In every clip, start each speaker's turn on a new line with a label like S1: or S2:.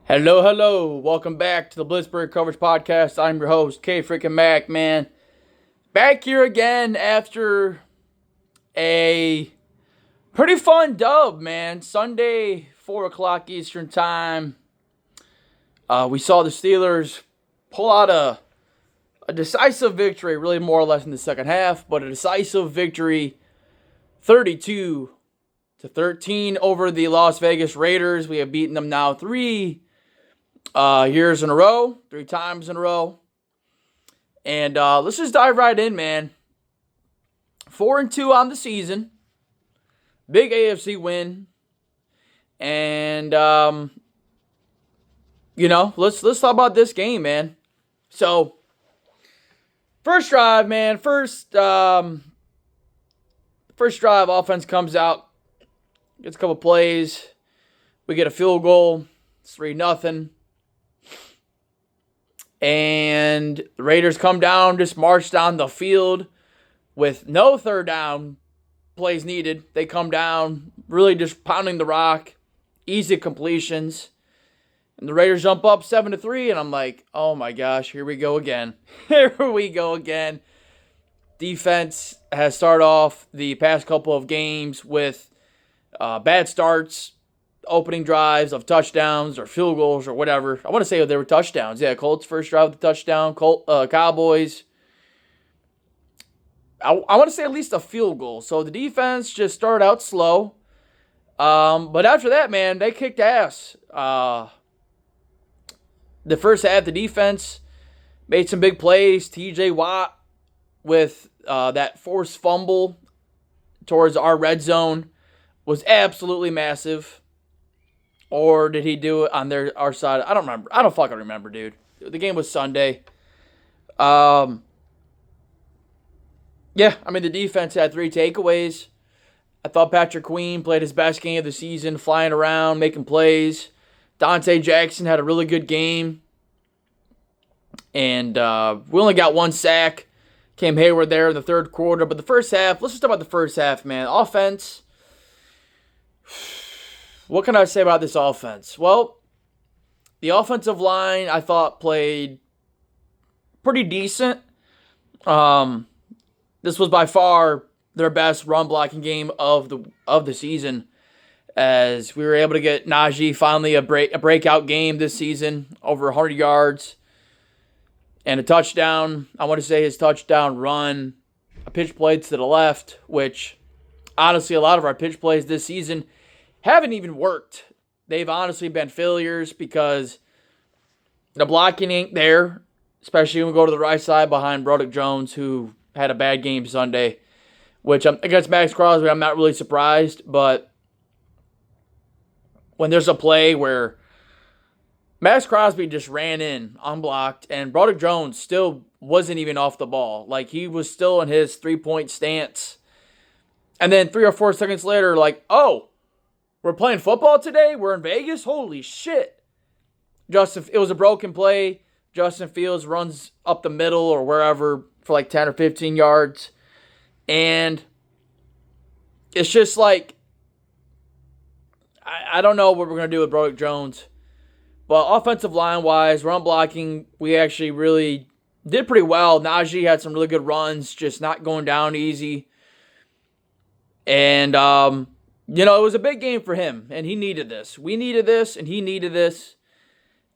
S1: Hello, hello. Welcome back to the Blitzburg Coverage Podcast. I'm your host, K freaking Mac, man. Back here again after a pretty fun dub, man. Sunday, 4 o'clock Eastern Time. We saw the Steelers pull out a decisive victory, really more or less in the second half, but a decisive victory, 32-13 over the Las Vegas Raiders. We have beaten them now three times in a row. And let's just dive right in, man. 4-2 on the season. Big AFC win. And let's talk about this game, man. So, first drive, man. First drive, offense comes out, gets a couple plays. We get a field goal. It's 3-0. And the Raiders come down, just march down the field with no third down plays needed. They come down, really just pounding the rock, easy completions. And the Raiders jump up 7-3, and I'm like, oh my gosh, here we go again. Here we go again. Defense has started off the past couple of games with bad starts, opening drives of touchdowns or field goals or whatever. I want to say they were touchdowns. Yeah, Colts first drive with the touchdown. Cowboys. I want to say at least a field goal. So the defense just started out slow. But after that, man, they kicked ass. The first half, the defense made some big plays. TJ Watt with that forced fumble towards our red zone was absolutely massive. Or did he do it on our side? I don't remember. I don't fucking remember, dude. The game was Sunday. The defense had 3 takeaways. I thought Patrick Queen played his best game of the season, flying around, making plays. Dante Jackson had a really good game. And we only got 1 sack. Cam Hayward there in the third quarter. But the first half, let's just talk about the first half, man. Offense. What can I say about this offense? Well, the offensive line, I thought, played pretty decent. This was by far their best run blocking game of the season, as we were able to get Najee finally a breakout game this season, over 100 yards and a touchdown. I want to say his touchdown run, a pitch play to the left, which honestly a lot of our pitch plays this season haven't even worked. They've honestly been failures because the blocking ain't there, especially when we go to the right side behind Broderick Jones, who had a bad game Sunday, which against Max Crosby, I'm not really surprised. But when there's a play where Max Crosby just ran in unblocked and Broderick Jones still wasn't even off the ball, like he was still in his 3-point stance, and then 3 or 4 seconds later, like, oh, we're playing football today? We're in Vegas? Holy shit. It was a broken play. Justin Fields runs up the middle or wherever for like 10 or 15 yards. And it's just like, I don't know what we're going to do with Broderick Jones. But offensive line-wise, run blocking, we actually really did pretty well. Najee had some really good runs, just not going down easy. And, it was a big game for him, and he needed this. We needed this, and he needed this.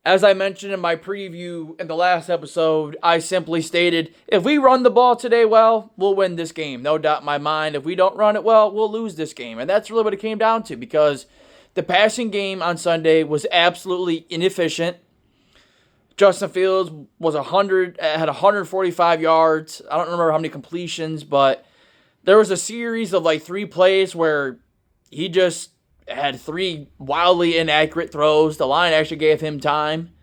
S1: As I mentioned in my preview in the last episode, I simply stated, if we run the ball today well, we'll win this game. No doubt in my mind. If we don't run it well, we'll lose this game. And that's really what it came down to, because the passing game on Sunday was absolutely inefficient. Justin Fields had 145 yards. I don't remember how many completions, but there was a series of like 3 plays where he just had 3 wildly inaccurate throws. The line actually gave him time.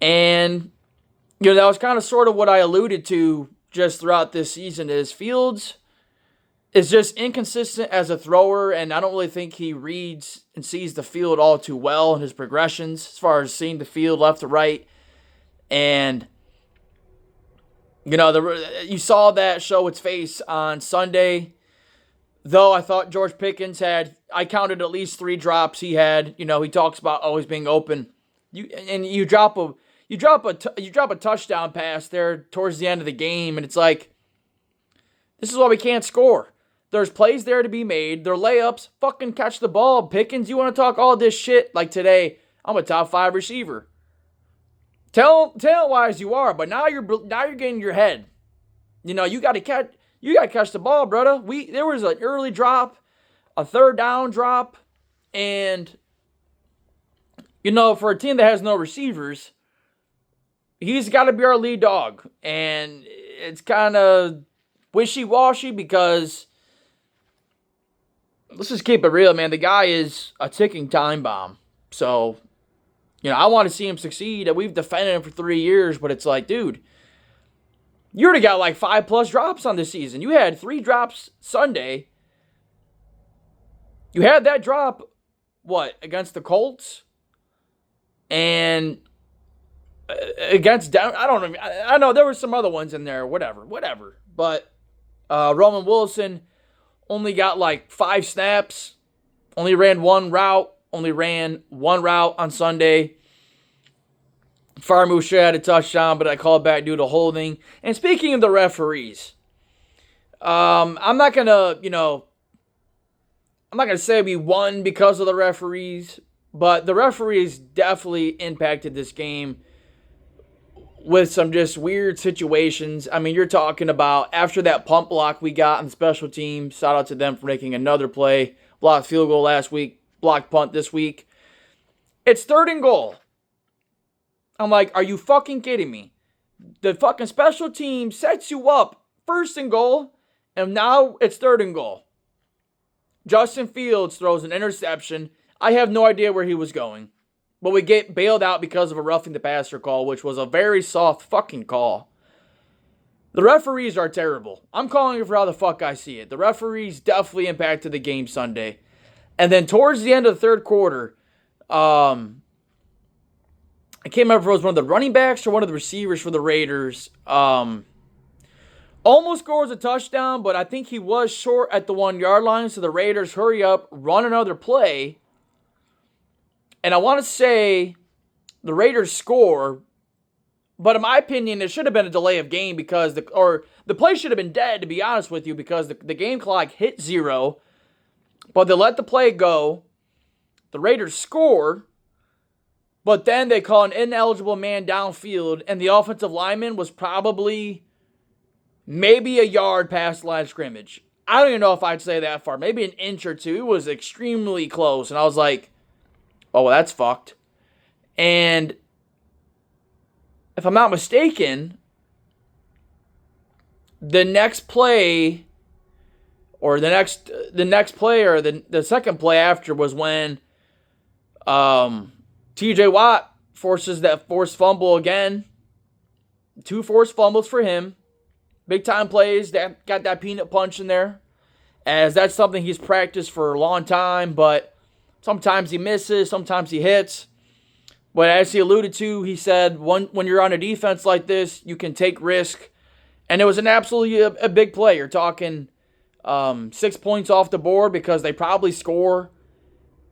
S1: And, that was kind of sort of what I alluded to just throughout this season, is Fields is just inconsistent as a thrower, and I don't really think he reads and sees the field all too well in his progressions as far as seeing the field left to right. And, you saw that show its face on Sunday. Though I thought George Pickens I counted at least 3 drops he had. He talks about always being open. You drop a touchdown pass there towards the end of the game, and it's like, this is why we can't score. There's plays there to be made. They're layups. Fucking catch the ball. Pickens, you want to talk all this shit? Like today, I'm a top 5 receiver. Talent-wise you are, but now you're getting your head. You know, you got to catch the ball, brother. There was an early drop, a third down drop, and you know, for a team that has no receivers, he's got to be our lead dog. And it's kind of wishy-washy because, let's just keep it real, man. The guy is a ticking time bomb. So, you know, I want to see him succeed. We've defended him for 3 years, but it's like, dude, you already got like 5+ drops on this season. You had 3 drops Sunday. You had that drop, against the Colts? And against down, I don't know. I know there were some other ones in there, whatever. But Roman Wilson only got like 5 snaps, only ran one route on Sunday. Farmouche had a touchdown, but I called back due to holding. And speaking of the referees, I'm not gonna say we won because of the referees, but the referees definitely impacted this game with some just weird situations. I mean, you're talking about after that pump block we got on the special team, shout out to them for making another play, blocked field goal last week, blocked punt this week. It's 3rd and goal. I'm like, are you fucking kidding me? The fucking special team sets you up 1st and goal, and now it's 3rd and goal. Justin Fields throws an interception. I have no idea where he was going. But we get bailed out because of a roughing the passer call, which was a very soft fucking call. The referees are terrible. I'm calling it for how the fuck I see it. The referees definitely impacted the game Sunday. And then towards the end of the 3rd quarter, I can't remember if it was one of the running backs or one of the receivers for the Raiders. Almost scores a touchdown, but I think he was short at the 1-yard line. So the Raiders hurry up, run another play. And I want to say the Raiders score, but in my opinion, it should have been a delay of game because the play should have been dead, to be honest with you, because the game clock hit 0, but they let the play go. The Raiders score, but then they call an ineligible man downfield, and the offensive lineman was probably maybe a yard past the line of scrimmage. I don't even know if I'd say that far. Maybe an inch or two. It was extremely close. And I was like, oh, well, that's fucked. And if I'm not mistaken, the next play, or the second play after was when TJ Watt forces that forced fumble again. 2 forced fumbles for him. Big time plays, that got that peanut punch in there, as that's something he's practiced for a long time, but sometimes he misses, sometimes he hits. But as he alluded to, he said, when you're on a defense like this, you can take risk. And it was an absolutely a big play. You're talking 6 points off the board because they probably score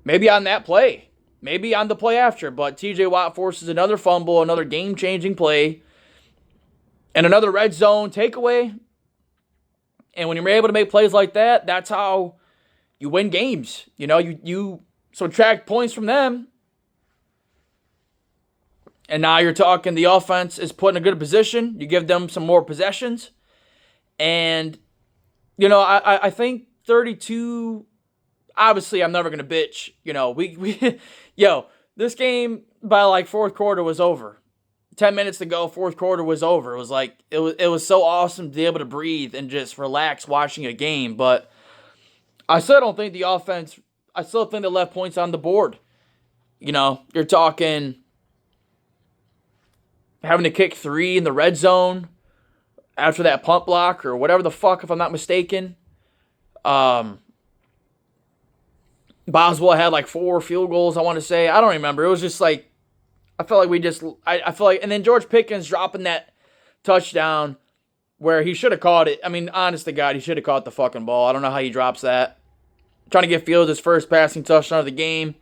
S1: maybe on that play, maybe on the play after. But TJ Watt forces another fumble, another game-changing play, and another red zone takeaway. And when you're able to make plays like that, that's how you win games. You know, you subtract points from them. And now you're talking the offense is put in a good position. You give them some more possessions. And, you know, I think 32, obviously I'm never going to bitch. You know, this game by like 4th quarter was over. 10 minutes to go, 4th quarter was over. It was like, it was so awesome to be able to breathe and just relax watching a game. But I still don't think the offense, I still think they left points on the board. You know, you're talking having to kick 3 in the red zone after that punt block or whatever the fuck, if I'm not mistaken. Boswell had like 4 field goals, I want to say. I don't remember. It was just like, I felt like I feel like, and then George Pickens dropping that touchdown where he should have caught it. I mean, honest to God, he should have caught the fucking ball. I don't know how he drops that. Trying to get Fields his first passing touchdown of the game.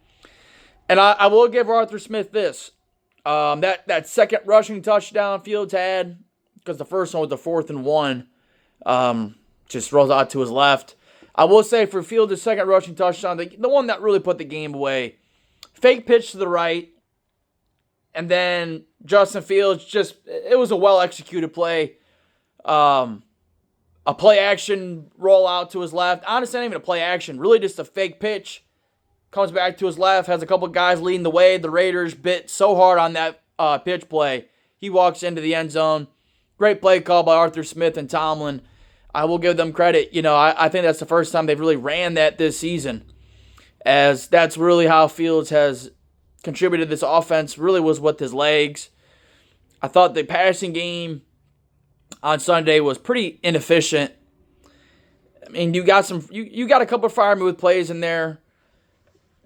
S1: And I will give Arthur Smith this. That second rushing touchdown Fields had, because the first one was the 4th and 1, just rolls out to his left. I will say for Fields' second rushing touchdown, the one that really put the game away, fake pitch to the right, and then Justin Fields it was a well-executed play. A play action rollout to his left. Honestly, not even a play action, really just a fake pitch. Comes back to his left, has a couple guys leading the way. The Raiders bit so hard on that pitch play. He walks into the end zone. Great play call by Arthur Smith and Tomlin. I will give them credit. I think that's the first time they've really ran that this season, as that's really how Fields has contributed. This offense really was with his legs. I thought the passing game on Sunday was pretty inefficient. I mean, you got a couple of Freiermuth plays in there.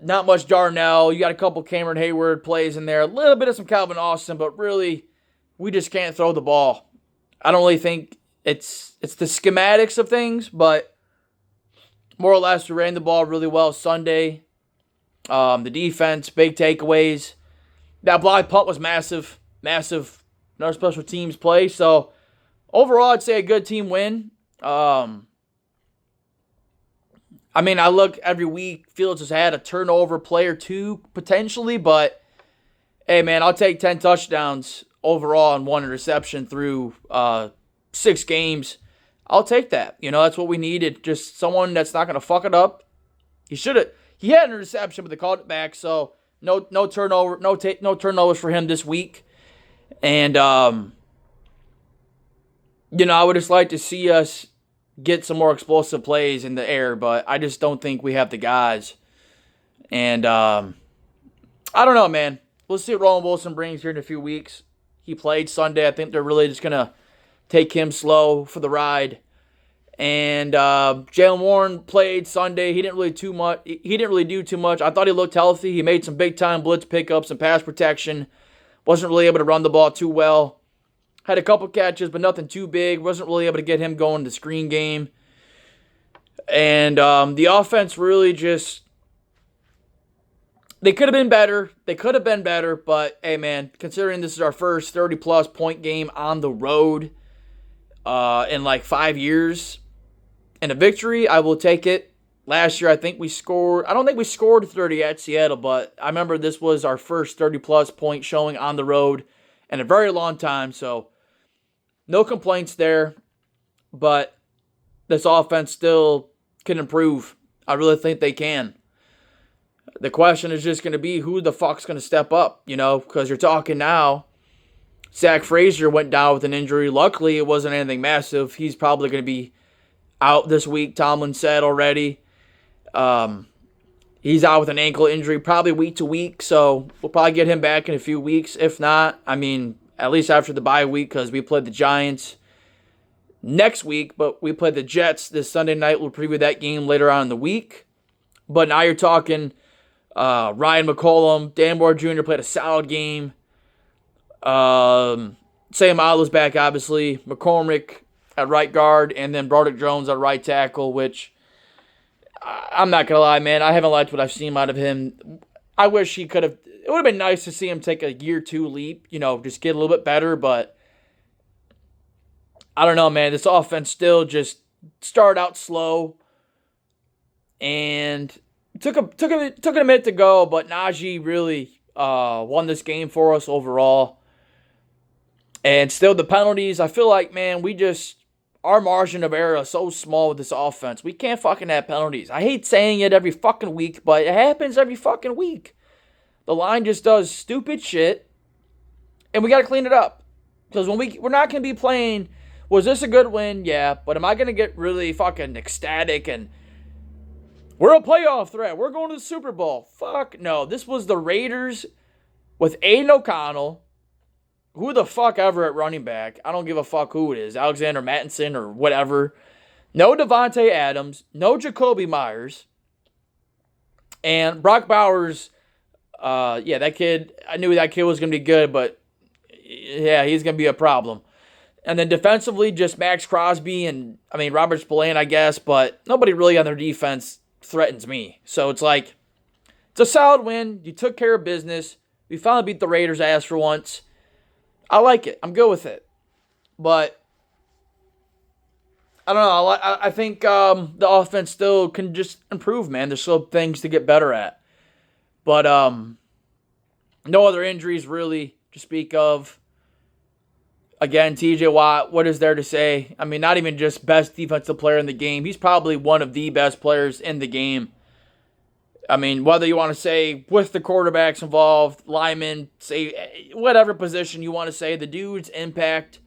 S1: Not much Darnell. You got a couple Cameron Hayward plays in there. A little bit of some Calvin Austin, but really, we just can't throw the ball. I don't really think it's the schematics of things, but more or less we ran the ball really well Sunday. The defense, big takeaways. That block punt was massive. Another special teams play. So overall, I'd say a good team win. I look every week, Fields has had a turnover play or two potentially, but hey, man, I'll take 10 touchdowns overall and 1 interception through 6 games. I'll take that. That's what we needed. Just someone that's not going to fuck it up. He had an interception, but they called it back, so no turnover, no turnovers for him this week. And, I would just like to see us get some more explosive plays in the air, but I just don't think we have the guys. And I don't know, man. We'll see what Roland Wilson brings here in a few weeks. He played Sunday. I think they're really just going to take him slow for the ride. And Jaylen Warren played Sunday. He didn't really do too much. I thought he looked healthy. He made some big-time blitz pickups and pass protection. Wasn't really able to run the ball too well. Had a couple catches, but nothing too big. Wasn't really able to get him going in the screen game. And the offense really just... They could have been better. But, hey, man, considering this is our first 30-plus point game on the road in like 5 years, and a victory, I will take it. Last year, I don't think we scored 30 at Seattle, but I remember this was our first 30-plus point showing on the road in a very long time, so no complaints there. But this offense still can improve. I really think they can. The question is just going to be who the fuck's going to step up, because you're talking now. Zach Frazier went down with an injury. Luckily, it wasn't anything massive. He's probably going to be out this week, Tomlin said already. He's out with an ankle injury, probably week to week, so we'll probably get him back in a few weeks. If not, at least after the bye week, because we played the Giants next week, but we played the Jets this Sunday night. We'll preview that game later on in the week. But now you're talking Ryan McCollum, Dan Moore Jr. played a solid game. Sam Allen's back, obviously. McCormick at right guard, and then Broderick Jones at right tackle, which I'm not going to lie, man. I haven't liked what I've seen out of him. I wish he could have. It would have been nice to see him take a year 2 leap, just get a little bit better, but I don't know, man. This offense still just started out slow, and took it a minute to go, but Najee really won this game for us overall. And still the penalties, I feel like, man, our margin of error is so small with this offense. We can't fucking have penalties. I hate saying it every fucking week, but it happens every fucking week. The line just does stupid shit, and we got to clean it up. Because we're not going to be playing, was this a good win? Yeah, but am I going to get really fucking ecstatic and we're a playoff threat, we're going to the Super Bowl? Fuck no. This was the Raiders with Aiden O'Connell, who the fuck ever at running back. I don't give a fuck who it is. Alexander Mattinson or whatever. No Devontae Adams. No Jacoby Myers. And Brock Bowers, that kid, I knew that kid was going to be good, but yeah, he's going to be a problem. And then defensively, just Max Crosby and, Robert Spillane, I guess, but nobody really on their defense threatens me. So it's like, it's a solid win. You took care of business. We finally beat the Raiders' ass for once. I like it. I'm good with it. But I don't know. I think the offense still can just improve, man. There's still things to get better at. But no other injuries really to speak of. Again, TJ Watt, what is there to say? I mean, not even just best defensive player in the game. He's probably one of the best players in the game. I mean, whether you want to say with the quarterbacks involved, linemen, say whatever position you want to say, the dude's impact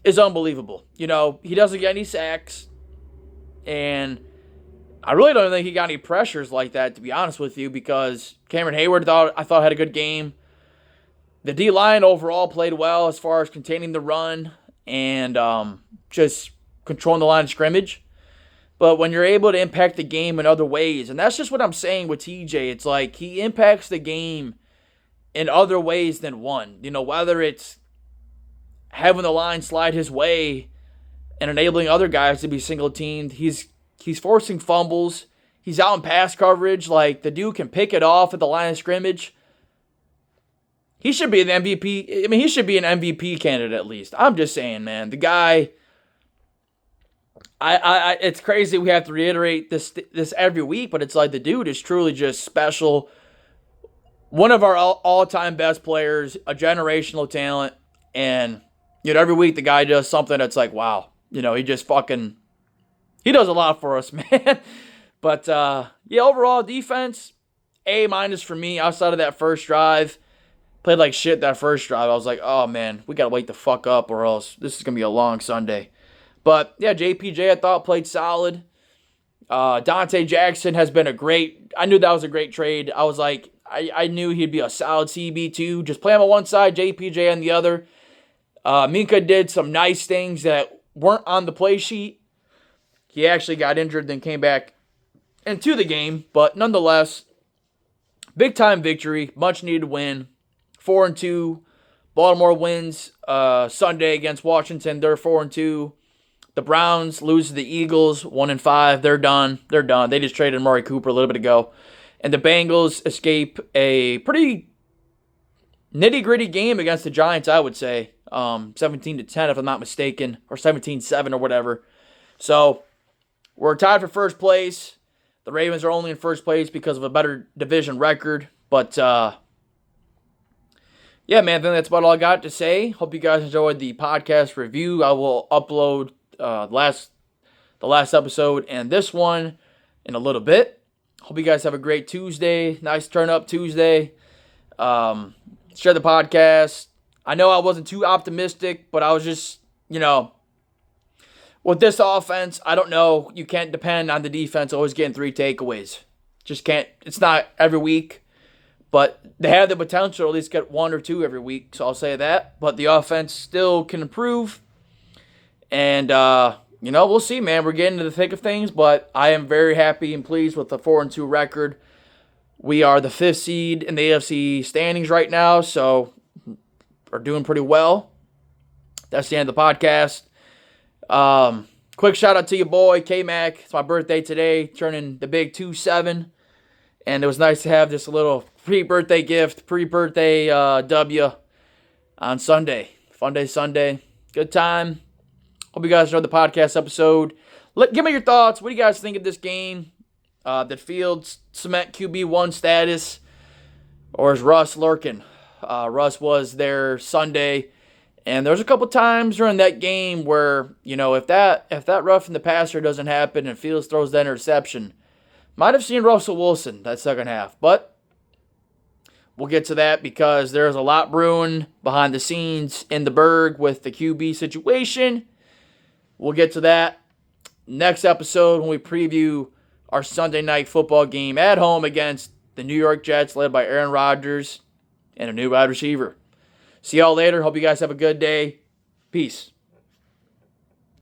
S1: is unbelievable. You know, he doesn't get any sacks, and I really don't think he got any pressures like that, to be honest with you, because Cameron Hayward I thought had a good game. The D-line overall played well as far as containing the run and just controlling the line of scrimmage. But when you're able to impact the game in other ways, and that's just what I'm saying with TJ, it's like he impacts the game in other ways than one. You know, whether it's having the line slide his way and enabling other guys to be single-teamed, he's forcing fumbles. He's out in pass coverage. Like, the dude can pick it off at the line of scrimmage. He should be an MVP. I mean, he should be an MVP candidate at least. I'm just saying, man. The guy, it's crazy we have to reiterate this every week, but it's like the dude is truly just special. One of our all-time best players, a generational talent, and you know, every week the guy does something that's like, wow. You know, he does a lot for us, man. But yeah, overall defense, A- for me. Outside of that first drive. Played like shit that first drive. I was like, oh, man, we got to wake the fuck up or else this is going to be a long Sunday. But, yeah, JPJ I thought played solid. Dante Jackson has been I knew that was a great trade. I was like, I knew he'd be a solid CB2. Just play him on one side, JPJ on the other. Minkah did some nice things that weren't on the play sheet. He actually got injured, then came back into the game. But nonetheless, big-time victory, much-needed win. 4-2. Baltimore wins Sunday against Washington. They're 4-2. The Browns lose to the Eagles 1-5. They're done. They just traded Amari Cooper a little bit ago. And the Bengals escape a pretty nitty-gritty game against the Giants, I would say. 17-10 if I'm not mistaken. Or 17-7 or whatever. So we're tied for first place. The Ravens are only in first place because of a better division record. But yeah, man, I think that's about all I got to say. Hope you guys enjoyed the podcast review. I will upload the last episode and this one in a little bit. Hope you guys have a great Tuesday. Nice turn-up Tuesday. Share the podcast. I know I wasn't too optimistic, but I was just, you know, with this offense, I don't know. You can't depend on the defense always getting 3 takeaways. Just can't. It's not every week. But they have the potential to at least get 1 or 2 every week, so I'll say that. But the offense still can improve. And, you know, we'll see, man. We're getting to the thick of things, but I am very happy and pleased with the 4-2 record. We are the 5th seed in the AFC standings right now, so we're doing pretty well. That's the end of the podcast. Quick shout out to your boy, K-Mac. It's my birthday today, turning the big 27. And it was nice to have this little pre-birthday gift, pre-birthday W on Sunday. Fun day Sunday. Good time. Hope you guys enjoyed the podcast episode. Give me your thoughts. What do you guys think of this game? Did Fields cement QB1 status? Or is Russ lurking? Russ was there Sunday. And there's a couple times during that game where, you know, if that roughing the passer doesn't happen and Fields throws that interception, might have seen Russell Wilson that second half, but we'll get to that because there's a lot brewing behind the scenes in the Berg with the QB situation. We'll get to that next episode when we preview our Sunday night football game at home against the New York Jets led by Aaron Rodgers and a new wide receiver. See y'all later. Hope you guys have a good day. Peace.